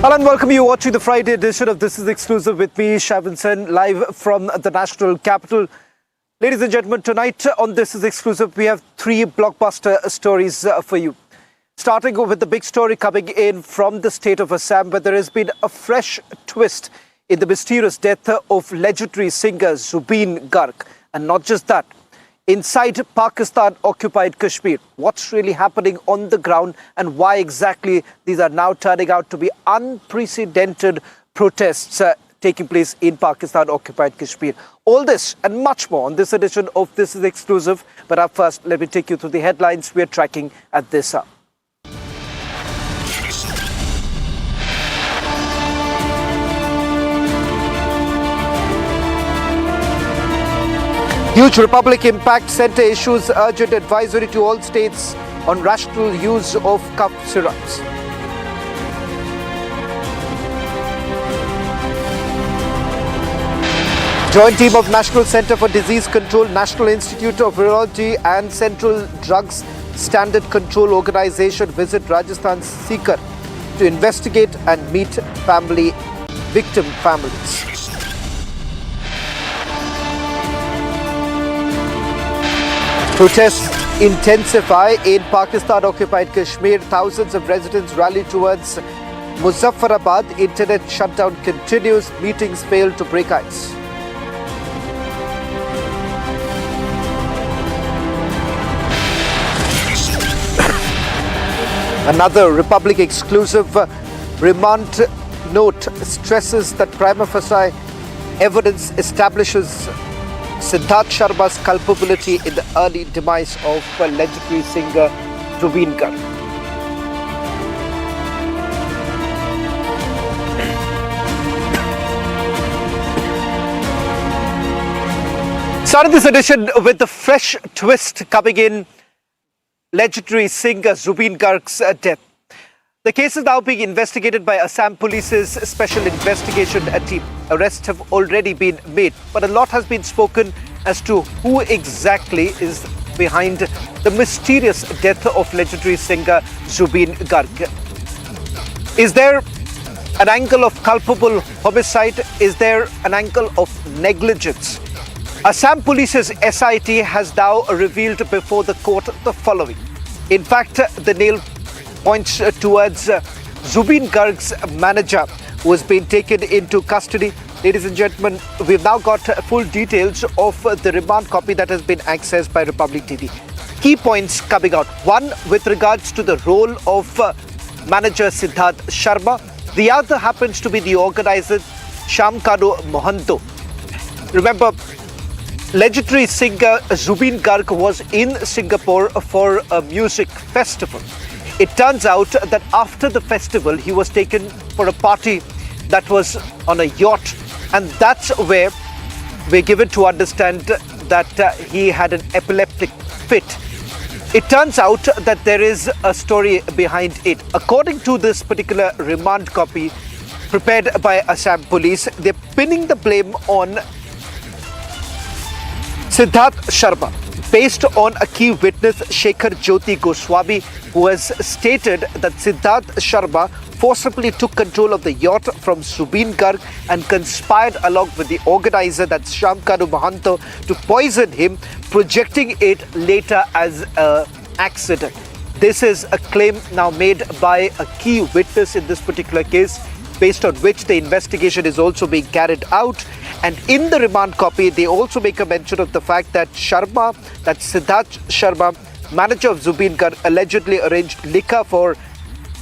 Hello and welcome you watching the Friday edition of This Is Exclusive with me, Shavan Sen, live from the national capital. Ladies and gentlemen, tonight on This Is Exclusive, we have three blockbuster stories for you. Starting with the big story coming in from the state of Assam, where there has been a fresh twist in the mysterious death of legendary singer Zubin Garg. And not just that, inside Pakistan-occupied Kashmir, what's really happening on the ground and why exactly these are now turning out to be unprecedented protests taking place in Pakistan-occupied Kashmir. All this and much more on this edition of This Is Exclusive. But up first, let me take you through the headlines we're tracking at this hour. Huge Republic Impact Center issues urgent advisory to all states on rational use of cough syrups. Joint team of National Center for Disease Control, National Institute of Virology and Central Drugs Standard Control Organization visit Rajasthan's Sikar to investigate and meet victim families. Protests intensify in Pakistan-occupied Kashmir. Thousands of residents rally towards Muzaffarabad. Internet shutdown continues. Meetings fail to break ice. Another Republic exclusive remand note stresses that prima facie evidence establishes Siddharth Sharma's culpability in the early demise of legendary singer Zubin Garg. Starting this edition with the fresh twist coming in legendary singer Zubin Garg's death. The case is now being investigated by Assam Police's Special Investigation Team. Arrests have already been made, but a lot has been spoken as to who exactly is behind the mysterious death of legendary singer Zubin Garg. Is there an angle of culpable homicide? Is there an angle of negligence? Assam Police's SIT has now revealed before the court the following. In fact, the nail points towards Zubin Garg's manager, who has been taken into custody. Ladies and gentlemen, we've now got full details of the remand copy that has been accessed by Republic TV. Key points coming out. One, with regards to the role of manager Siddharth Sharma. The other happens to be the organizer Shamkanu Mohanto. Remember, legendary singer Zubin Garg was in Singapore for a music festival. It turns out that after the festival, he was taken for a party that was on a yacht. And that's where we're given to understand that he had an epileptic fit. It turns out that there is a story behind it. According to this particular remand copy prepared by Assam Police, they're pinning the blame on Siddharth Sharma, based on a key witness, Shekhar Jyoti Goswami, who has stated that Siddharth Sharma forcibly took control of the yacht from Zubin Garg and conspired along with the organizer, that's Shamkanu Mohanto, to poison him, projecting it later as an accident. This is a claim now made by a key witness in this particular case, based on which the investigation is also being carried out. And in the remand copy, they also make a mention of the fact that Sharma, that Siddharth Sharma, manager of Zubin Garg, allegedly arranged liquor for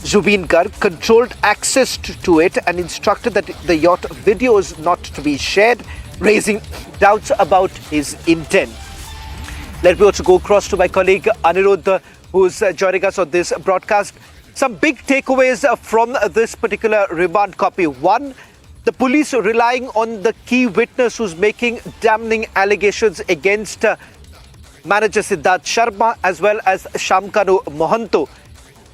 Zubin Garg, controlled access to it and instructed that the yacht videos not to be shared, raising doubts about his intent. Let me also go across to my colleague Anirudh, who's joining us on this broadcast. Some big takeaways from this particular remand copy. One, the police relying on the key witness who's making damning allegations against manager Siddharth Sharma as well as Shamkanu Mohanto.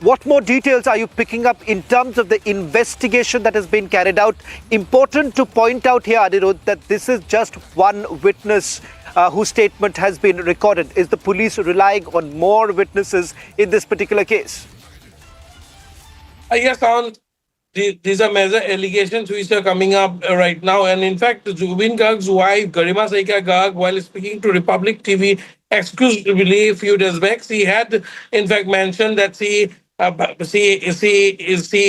What more details are you picking up in terms of the investigation that has been carried out? Important to point out here, Anirudh, that this is just one witness whose statement has been recorded. Is the police relying on more witnesses in this particular case? Yes, Anand. these are major allegations which are coming up right now. And in fact, Zubin Garg's wife, Garima Saika Garg, while speaking to Republic TV exclusively a few days back, she had in fact mentioned that she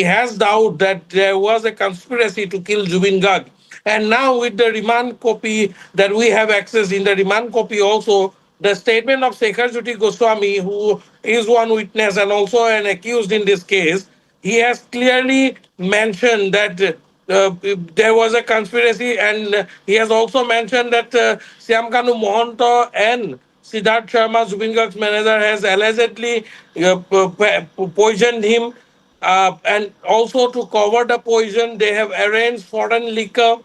has doubt that there was a conspiracy to kill Zubin Garg. And now with the remand copy that we have access in the remand copy also, the statement of Shekhar Jyoti Goswami, who is one witness and also an accused in this case, he has clearly mentioned that there was a conspiracy, and he has also mentioned that Syamkanu Mohanto and Siddharth Sharma, Zubin Garg's manager, has allegedly poisoned him. And also to cover the poison, they have arranged foreign liquor.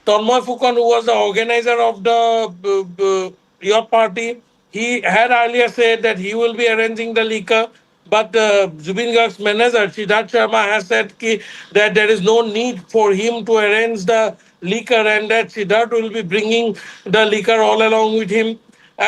Tanmoy Fukan, who was the organizer of the yacht party, he had earlier said that he will be arranging the liquor. But Zubin Garg's manager, Siddharth Sharma, has said that there is no need for him to arrange the liquor and that Siddharth will be bringing the liquor all along with him.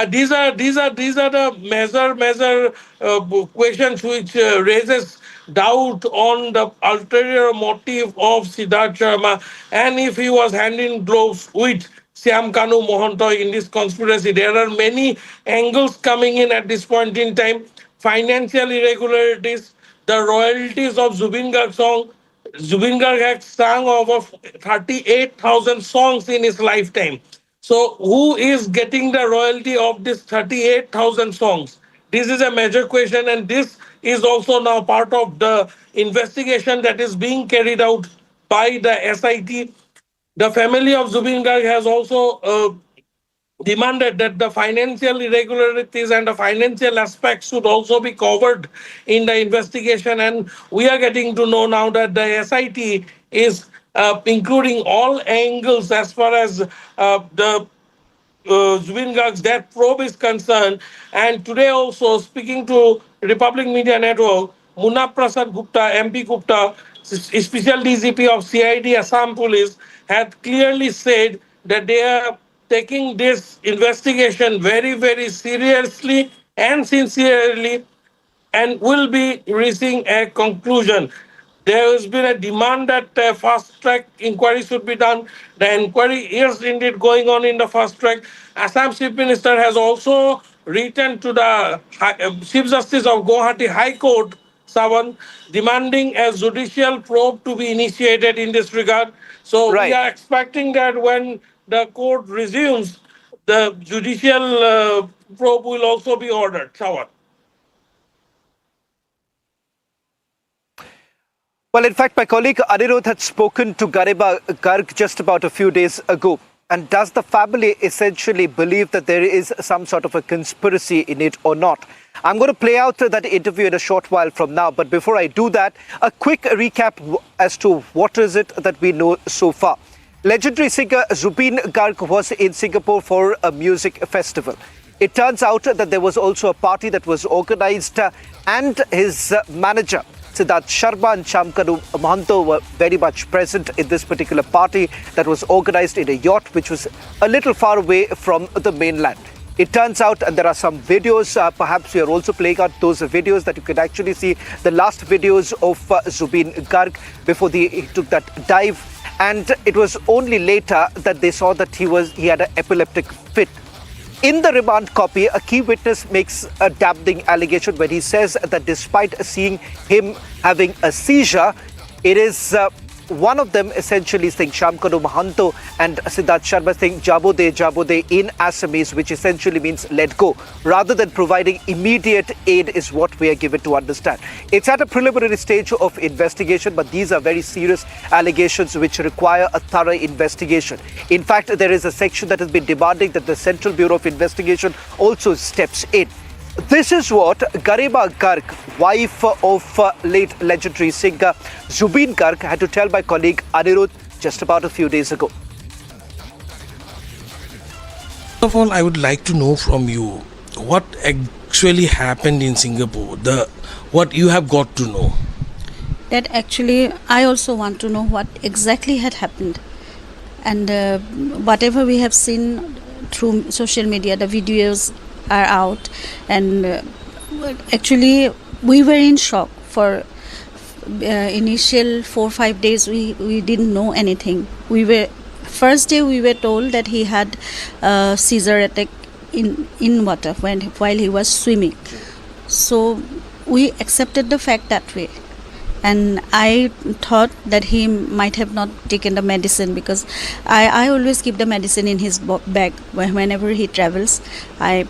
These are the major questions which raises doubt on the ulterior motive of Siddharth Sharma, and if he was hand in gloves with Syam Kanu Mohanto in this conspiracy. There are many angles coming in at this point in time. Financial irregularities, the royalties of Zubin Garg song. Zubin Garg had sung over 38,000 songs in his lifetime. So, who is getting the royalty of this 38,000 songs? This is a major question, and this is also now part of the investigation that is being carried out by the SIT. The family of Zubin Garg has also demanded that the financial irregularities and the financial aspects should also be covered in the investigation. And we are getting to know now that the SIT is including all angles as far as the Zubin Garg's death probe is concerned. And today also, speaking to Republic Media Network, Munna Prasad Gupta, MP Gupta, Special DGP of CID Assam Police, had clearly said that they are taking this investigation very, very seriously and sincerely and will be reaching a conclusion. There has been a demand that fast track inquiry should be done. The inquiry is indeed going on in the fast track. Assam Chief Minister has also written to the Chief Justice of Guwahati High Court, Sawan, demanding a judicial probe to be initiated in this regard. So we are expecting that when the court resumes, the judicial probe will also be ordered. Sawan. Well, in fact, my colleague Anirudh had spoken to Garima Garg just about a few days ago. And does the family essentially believe that there is some sort of a conspiracy in it or not? I'm going to play out that interview in a short while from now. But before I do that, a quick recap as to what is it that we know so far. Legendary singer Zubin Garg was in Singapore for a music festival. It turns out that there was also a party that was organized and his manager, Siddharth Sharma and Syamkanu Mohanto, were very much present in this particular party that was organized in a yacht which was a little far away from the mainland. It turns out, and there are some videos, perhaps we are also playing out those videos that you can actually see, the last videos of Zubin Garg before he took that dive. And it was only later that they saw that he had an epileptic fit. In the remand copy, a key witness makes a damning allegation when he says that despite seeing him having a seizure, it is one of them essentially saying Syamkanu Mohanto and Siddharth Sharma saying Jabo de in Assamese, which essentially means let go, rather than providing immediate aid is what we are given to understand. It's at a preliminary stage of investigation, but these are very serious allegations which require a thorough investigation. In fact, there is a section that has been demanding that the Central Bureau of Investigation also steps in. This is what Garima Garg, wife of late legendary singer Zubin Garg, had to tell my colleague Anirudh just about a few days ago. First of all, I would like to know from you what actually happened in Singapore, what you have got to know. That actually, I also want to know what exactly had happened. And whatever we have seen through social media, the videos are out, and actually we were in shock for initial 4-5 days we didn't know anything. First day we were told that he had seizure attack in water while he was swimming. So we accepted the fact that way. And I thought that he might have not taken the medicine, because I always keep the medicine in his bag whenever he travels. I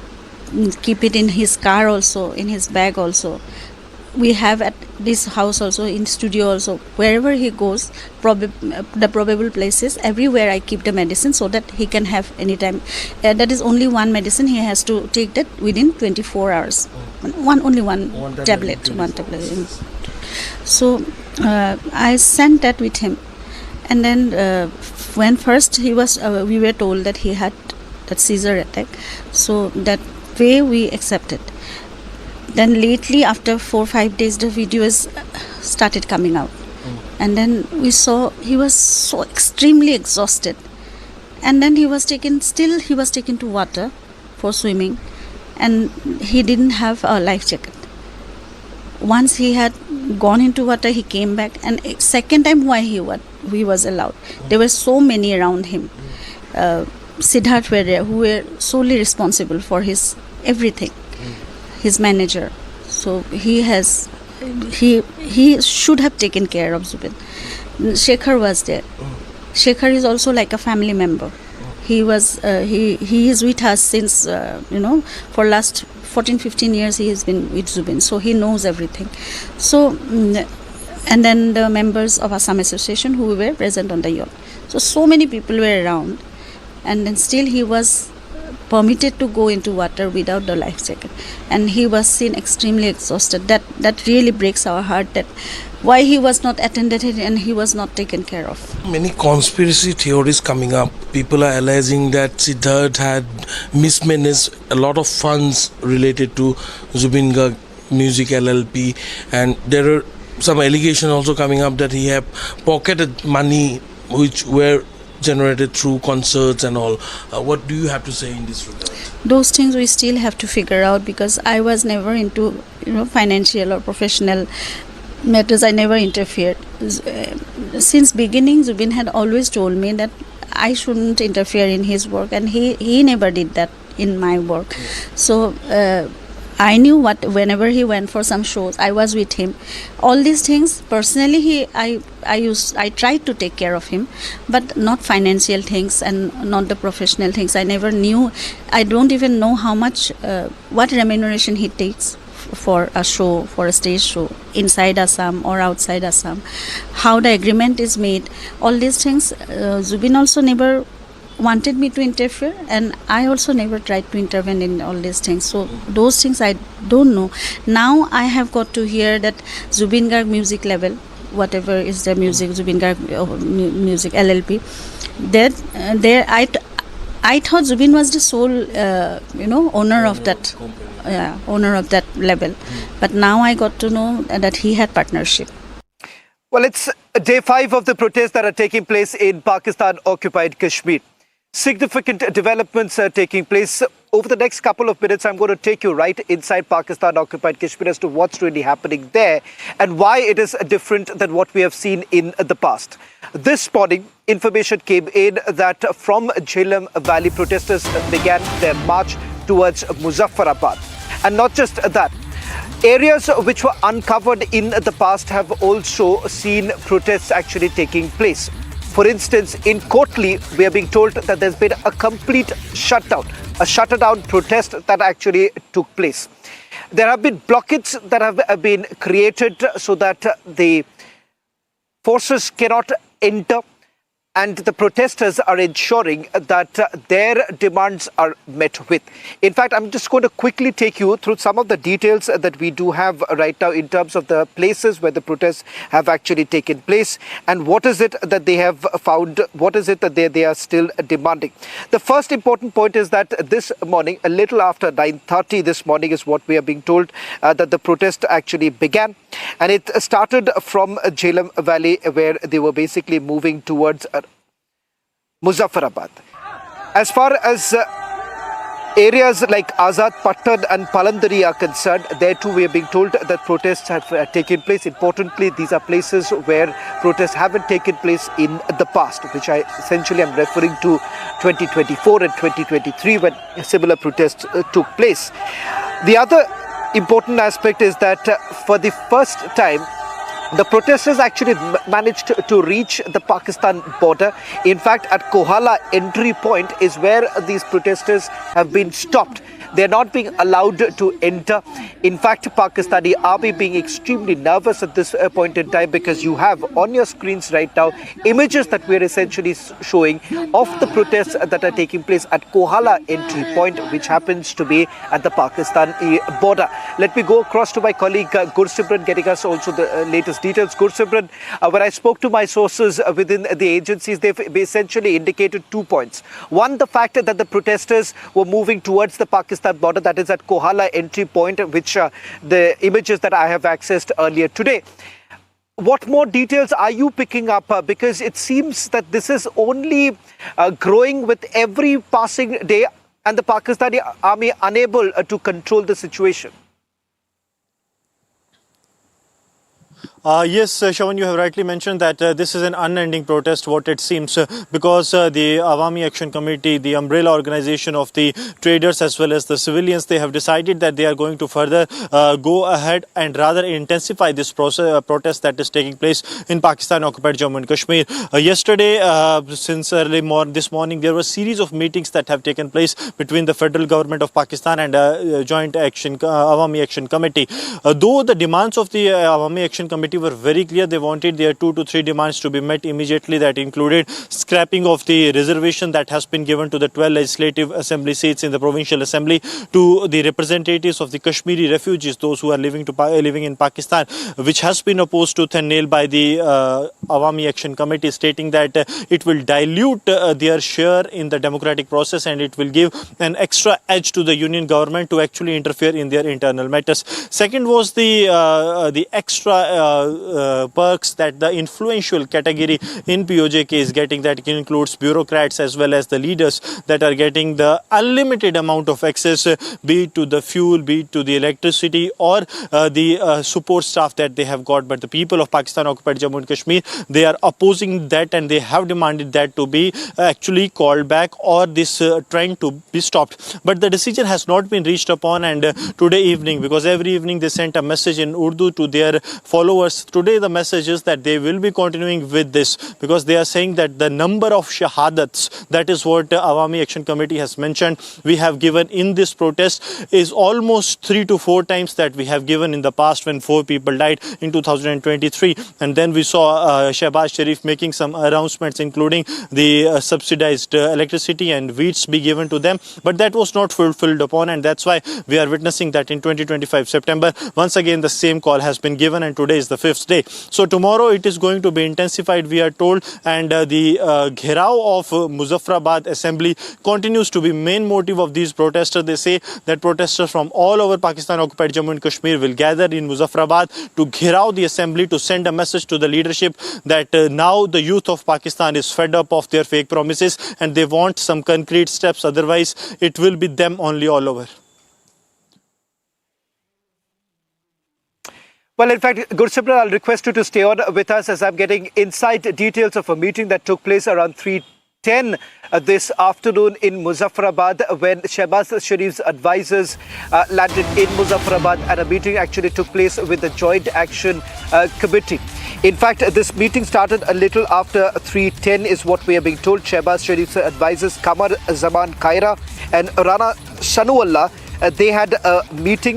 keep it in his car also, in his bag also. We have at this house also, in studio also, wherever he goes, the probable places, everywhere I keep the medicine so that he can have anytime. That is only one medicine, he has to take that within 24 hours. Only one tablet. So I sent that with him, and then when first he was, we were told that he had that seizure attack. So that way we accepted. Then lately, after 4-5 days, the videos started coming out, and then we saw he was so extremely exhausted, and then he was taken to water for swimming, and he didn't have a life jacket. Once he had gone into water, he came back, and second time why he was allowed. There were so many around him. Siddharth were there, who were solely responsible for his everything. His manager. So he should have taken care of Zubin. Shekhar was there. Shekhar is also like a family member. He is with us since for last 14-15 years he has been with Zubin, so he knows everything. So and then the members of Assam Association who were present on the yacht. So many people were around, and then still he was permitted to go into water without the life jacket, and he was seen extremely exhausted. That really breaks our heart, that why he was not attended and he was not taken care of. Many conspiracy theories coming up. People are alleging that Siddharth had mismanaged a lot of funds related to Zubin Garg Music LLP, and there are some allegations also coming up that he had pocketed money which were generated through concerts and all. What do you have to say in this regard? Those things we still have to figure out, because I was never into financial or professional matters. I never interfered. Since beginning, Zubin had always told me that I shouldn't interfere in his work, and he never did that in my work. So I knew whenever he went for some shows, I was with him. All these things personally, I tried to take care of him, but not financial things and not the professional things. I never knew. I don't even know how much, what remuneration he takes for a show, for a stage show, inside Assam or outside Assam, how the agreement is made. All these things, Zubin also never wanted me to interfere, and I also never tried to intervene in all these things. So those things I don't know. Now I have got to hear that Zubin Garg music label, whatever is the music, Zubin Garg music LLP, that I thought Zubin was the sole owner of that label, but now I got to know that he had partnership. Well, it's day 5 of the protests that are taking place in Pakistan-occupied Kashmir. Significant developments are taking place. Over the next couple of minutes, I'm going to take you right inside Pakistan-occupied Kashmir as to what's really happening there and why it is different than what we have seen in the past. This morning, information came in that from Jhelum Valley, protesters began their march towards Muzaffarabad. And not just that, areas which were uncovered in the past have also seen protests actually taking place. For instance, in Kotli, we are being told that there's been a complete shutdown, a shutdown protest that actually took place. There have been blockades that have been created so that the forces cannot enter, and the protesters are ensuring that their demands are met with. In fact, I'm just going to quickly take you through some of the details that we do have right now in terms of the places where the protests have actually taken place and what is it that they have found, what is it that they are still demanding. The first important point is that this morning, a little after 9:30 this morning is what we are being told, that the protest actually began. And it started from Jhelum Valley, where they were basically moving towards Muzaffarabad. As far as areas like Azad, Pattan and Palandari are concerned, there too we are being told that protests have taken place. Importantly, these are places where protests haven't taken place in the past, which I essentially am referring to 2024 and 2023 when similar protests took place. The other important aspect is that for the first time, the protesters actually managed to reach the Pakistan border. In fact, at Kohala entry point is where these protesters have been stopped. They're not being allowed to enter. In fact, Pakistani army being extremely nervous at this point in time, because you have on your screens right now images that we're essentially showing of the protests that are taking place at Kohala entry point, which happens to be at the Pakistan border. Let me go across to my colleague Gursimran, getting us also the latest details. Gursimran, when I spoke to my sources within the agencies, they've essentially indicated 2 points. One, the fact that the protesters were moving towards the Pakistan border, that is at Kohala entry point, which the images that I have accessed earlier today. What more details are you picking up? Because it seems that this is only growing with every passing day, and the Pakistani army unable to control the situation. Yes, Shawan, you have rightly mentioned that this is an unending protest, what it seems, because the Awami Action Committee, the umbrella organization of the traders as well as the civilians, they have decided that they are going to further go ahead and rather intensify this protest that is taking place in Pakistan-occupied Jammu and Kashmir. Yesterday, since early this morning, there were a series of meetings that have taken place between the federal government of Pakistan and Joint Action Awami Action Committee. Though the demands of the Awami Action Committee were very clear, they wanted their 2 to 3 demands to be met immediately. That included scrapping of the reservation that has been given to the 12 legislative assembly seats in the provincial assembly to the representatives of the Kashmiri refugees, those who are living in Pakistan, which has been opposed tooth and nail by the Awami Action Committee, stating that it will dilute their share in the democratic process and it will give an extra edge to the union government to actually interfere in their internal matters. Second was the extra perks that the influential category in POJK is getting, that includes bureaucrats as well as the leaders that are getting the unlimited amount of access, be it to the fuel, be it to the electricity or the support staff that they have got. But the people of Pakistan occupied Jammu and Kashmir, they are opposing that and they have demanded that to be actually called back or this trend to be stopped. But the decision has not been reached upon, and today evening, because every evening they sent a message in Urdu to their followers, today the message is that they will be continuing with this, because they are saying that the number of shahadats, that is what Awami Action Committee has mentioned, we have given in this protest is almost 3 to 4 times that we have given in the past when 4 people died in 2023. And then we saw Shehbaz Sharif making some announcements, including the subsidized electricity and wheats be given to them, but that was not fulfilled upon, and that's why we are witnessing that in 2025 September once again the same call has been given, and today is the 5th day. So tomorrow it is going to be intensified, we are told, and the gherao of Muzaffarabad assembly continues to be main motive of these protesters. They say that protesters from all over Pakistan occupied Jammu and Kashmir will gather in Muzaffarabad to gherao the assembly, to send a message to the leadership that now the youth of Pakistan is fed up of their fake promises and they want some concrete steps, otherwise it will be them only all over. Well, in fact, Gursimran, I'll request you to stay on with us as I'm getting inside details of a meeting that took place around 3:10 this afternoon in Muzaffarabad, when Shehbaz Sharif's advisors landed in Muzaffarabad, and a meeting actually took place with the Joint Action Committee. In fact, this meeting started a little after 3:10 is what we are being told. Shehbaz Sharif's advisors Kamar Zaman Khaira and Rana Sanuullah, they had a meeting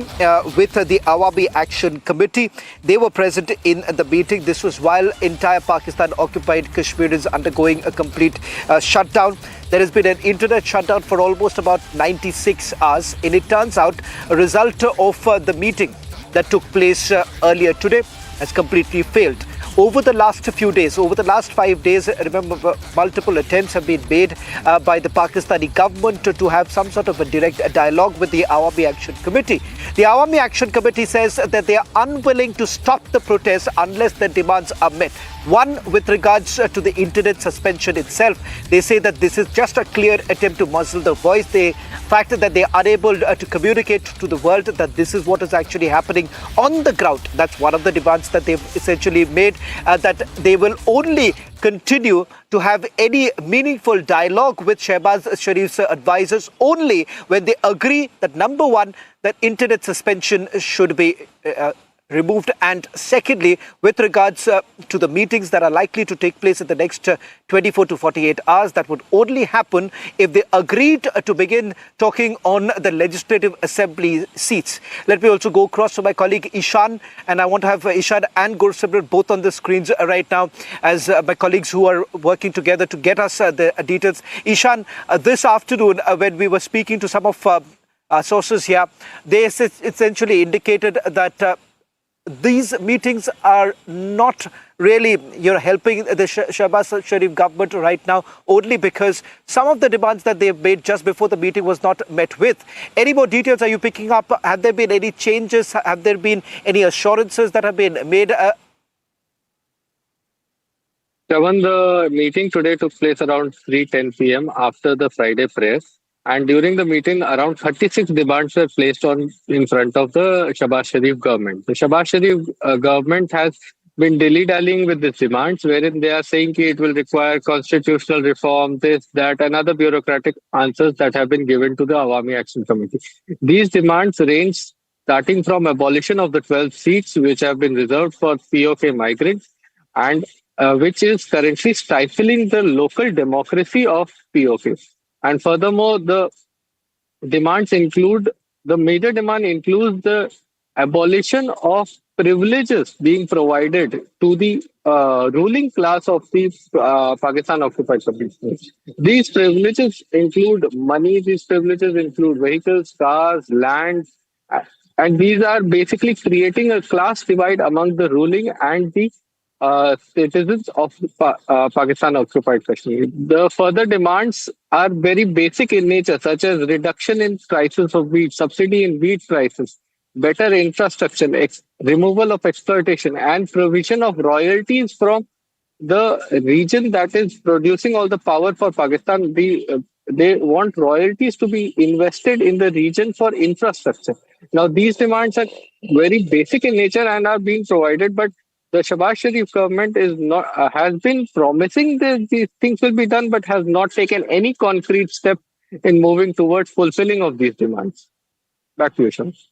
with the Awami Action Committee. They were present in the meeting. This was while entire Pakistan occupied Kashmir is undergoing a complete shutdown. There has been an internet shutdown for almost about 96 hours, and it turns out a result of the meeting that took place earlier today has completely failed. over the last few days, over the last 5 days, remember, multiple attempts have been made by the Pakistani government to have some sort of a direct dialogue with the Awami Action Committee. The Awami Action Committee says that they are unwilling to stop the protests unless their demands are met. One, with regards to the internet suspension itself, they say that this is just a clear attempt to muzzle the voice. The fact that they are unable to communicate to the world that this is what is actually happening on the ground. That's one of the demands that they've essentially made, that they will only continue to have any meaningful dialogue with Shehbaz Sharif's advisors only when they agree that, number one, that internet suspension should be removed, and secondly, with regards to the meetings that are likely to take place in the next 24 to 48 hours, that would only happen if they agreed to begin talking on the Legislative Assembly seats. Let me also go across to my colleague Ishan, and I want to have Ishan and Gursimran both on the screens right now as my colleagues who are working together to get us the details. Ishan, this afternoon when we were speaking to some of our sources here, they essentially indicated that these meetings are not really helping the Shehbaz Sharif government right now, only because some of the demands that they've made just before the meeting was not met with. Any more details are you picking up? Have there been any changes? Have there been any assurances that have been made? Shavan, the meeting today took place around 3:10 p.m. after the Friday prayers. And during the meeting, around 36 demands were placed in front of the Shehbaz Sharif government. The Shehbaz Sharif government has been dilly-dallying with these demands, wherein they are saying it will require constitutional reform, this, that, and other bureaucratic answers that have been given to the Awami Action Committee. These demands range starting from abolition of the 12 seats which have been reserved for POK migrants, and which is currently stifling the local democracy of POK. And furthermore, the major demand includes the abolition of privileges being provided to the ruling class of the Pakistan occupied Kashmir. These privileges include money, these privileges include vehicles, cars, land, and these are basically creating a class divide among the ruling and the citizens of Pakistan occupied Kashmir. The further demands are very basic in nature, such as reduction in prices of wheat, subsidy in wheat prices, better infrastructure, removal of exploitation, and provision of royalties from the region that is producing all the power for Pakistan. They want royalties to be invested in the region for infrastructure. Now, these demands are very basic in nature and are being provided, but the Shehbaz Sharif government has been promising that these things will be done, but has not taken any concrete step in moving towards fulfilling of these demands. Back to you, Shams.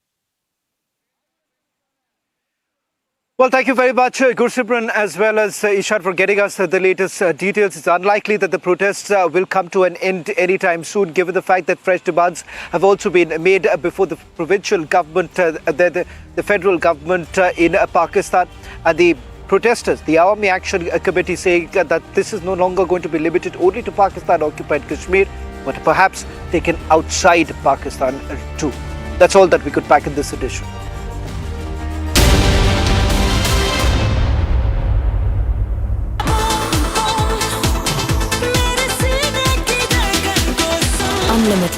Well, thank you very much, Gursimran, as well as Ishan, for getting us the latest details. It's unlikely that the protests will come to an end anytime soon, given the fact that fresh demands have also been made before the provincial government, the federal government in Pakistan. And the protesters, the Awami Action Committee, saying that this is no longer going to be limited only to Pakistan-occupied Kashmir, but perhaps taken outside Pakistan too. That's all that we could pack in this edition. Unlimited love.